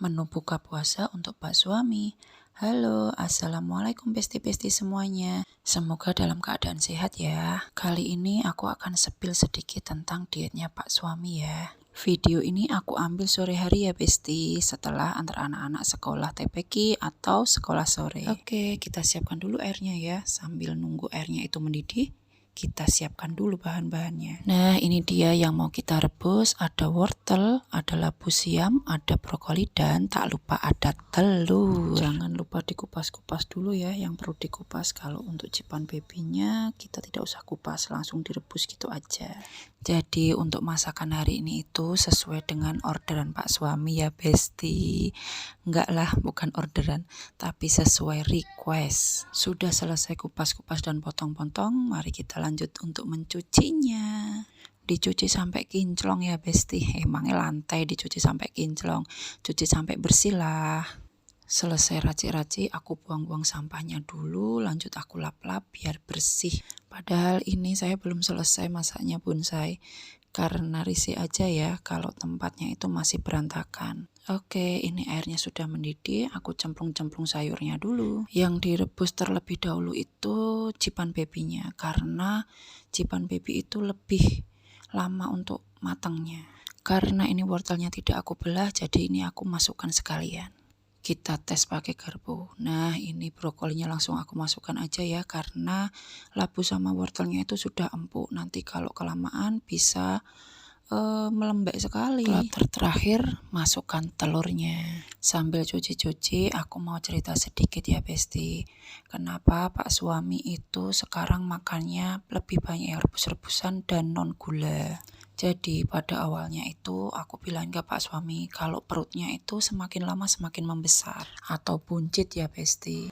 menu buka puasa untuk Pak Suami. Halo, assalamualaikum besti-besti semuanya. Semoga dalam keadaan sehat ya. Kali ini aku akan spill sedikit tentang dietnya Pak Suami ya. Video ini aku ambil sore hari ya besti, setelah antar anak-anak sekolah TPQ atau sekolah sore. Oke, kita siapkan dulu airnya ya. Sambil nunggu airnya itu mendidih, kita siapkan dulu bahan-bahannya. Nah, ini dia yang mau kita rebus. Ada wortel, ada labu siam, ada brokoli, dan tak lupa ada telur. Jangan lupa dikupas-kupas dulu ya, yang perlu dikupas. Kalau untuk cipan babynya kita tidak usah kupas, langsung direbus gitu aja. Jadi untuk masakan hari ini itu sesuai dengan orderan Pak Suami ya besti. Enggak lah, bukan orderan, tapi sesuai request. Sudah selesai kupas-kupas dan potong-potong, mari kita lanjut untuk mencucinya. Dicuci sampai kinclong ya besti. Emangnya lantai dicuci sampai kinclong, cuci sampai bersih lah. Selesai racik-racik, aku buang-buang sampahnya dulu, lanjut aku lap-lap biar bersih. Padahal ini saya belum selesai masaknya bonsai, karena risih aja ya kalau tempatnya itu masih berantakan. Oke, ini airnya sudah mendidih, aku cemplung-cemplung sayurnya dulu. Yang direbus terlebih dahulu itu cipan babynya, karena cipan baby itu lebih lama untuk matangnya. Karena ini wortelnya tidak aku belah, jadi ini aku masukkan sekalian. Kita tes pakai garpu. Nah, ini brokolinya langsung aku masukkan aja ya, karena labu sama wortelnya itu sudah empuk. Nanti kalau kelamaan bisa melembek sekali. Terakhir masukkan telurnya. Sambil cuci-cuci, aku mau cerita sedikit ya besti. Kenapa Pak Suami itu sekarang makannya lebih banyak rebus-rebusan dan non gula. Jadi pada awalnya itu aku bilang ke Pak Suami kalau perutnya itu semakin lama semakin membesar atau buncit ya besti.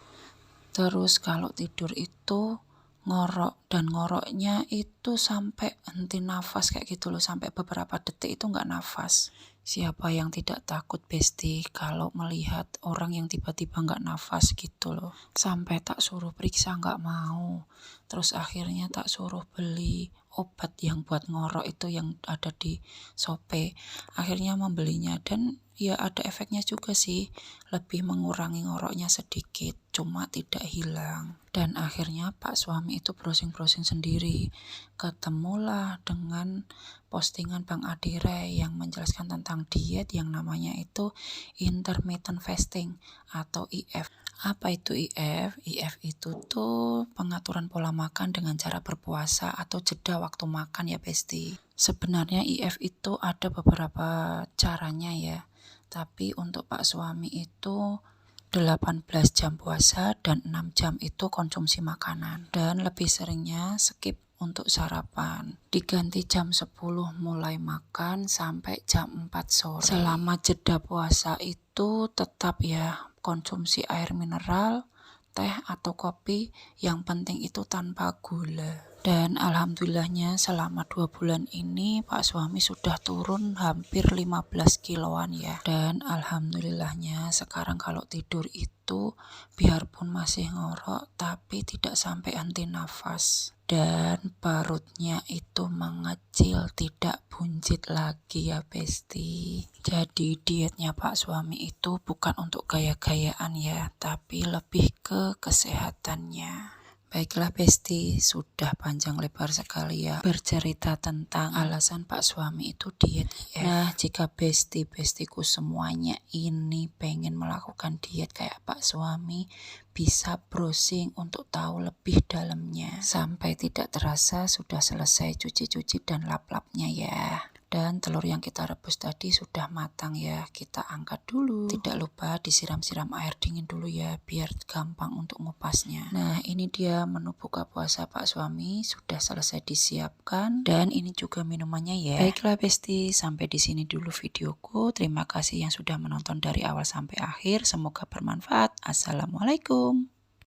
Terus kalau tidur itu ngorok, dan ngoroknya itu sampai henti nafas kayak gitu loh, sampai beberapa detik itu nggak nafas. Siapa yang tidak takut besti kalau melihat orang yang tiba-tiba nggak nafas gitu loh. Sampai tak suruh periksa nggak mau. Terus akhirnya tak suruh beli obat yang buat ngorok itu yang ada di Shopee. Akhirnya membelinya dan ya ada efeknya juga sih, lebih mengurangi ngoroknya sedikit, cuma tidak hilang. Dan akhirnya Pak Suami itu browsing-browsing sendiri, ketemulah dengan postingan Bang Adire yang menjelaskan tentang diet yang namanya itu intermittent fasting atau IF. Apa itu IF? IF itu tuh pengaturan pola makan dengan cara berpuasa atau jeda waktu makan ya besti. Sebenarnya IF itu ada beberapa caranya ya, tapi untuk Pak Suami itu 18 jam puasa dan 6 jam itu konsumsi makanan. Dan lebih seringnya skip untuk sarapan. Diganti jam 10 mulai makan sampai jam 4 sore. Selama jeda puasa itu tetap ya konsumsi air mineral, teh atau kopi, yang penting itu tanpa gula. Dan alhamdulillahnya selama 2 bulan ini Pak Suami sudah turun hampir 15 kiloan ya. Dan alhamdulillahnya sekarang kalau tidur itu biarpun masih ngorok tapi tidak sampai henti nafas. Dan perutnya itu mengecil, tidak buncit lagi ya besti. Jadi dietnya Pak Suami itu bukan untuk gaya-gayaan ya, tapi lebih ke kesehatannya. Baiklah besti, sudah panjang lebar sekali ya bercerita tentang alasan Pak Suami itu diet IF. Nah, jika besti-bestiku semuanya ini pengen melakukan diet kayak Pak Suami, bisa browsing untuk tahu lebih dalamnya. Sampai tidak terasa sudah selesai cuci-cuci dan lap-lapnya ya. Dan telur yang kita rebus tadi sudah matang ya, kita angkat dulu. Tidak lupa disiram-siram air dingin dulu ya, biar gampang untuk ngupasnya. Nah, ini dia menu buka puasa Pak Suami, sudah selesai disiapkan. Dan ini juga minumannya ya. Baiklah besti, sampai di sini dulu videoku. Terima kasih yang sudah menonton dari awal sampai akhir, semoga bermanfaat. Assalamualaikum.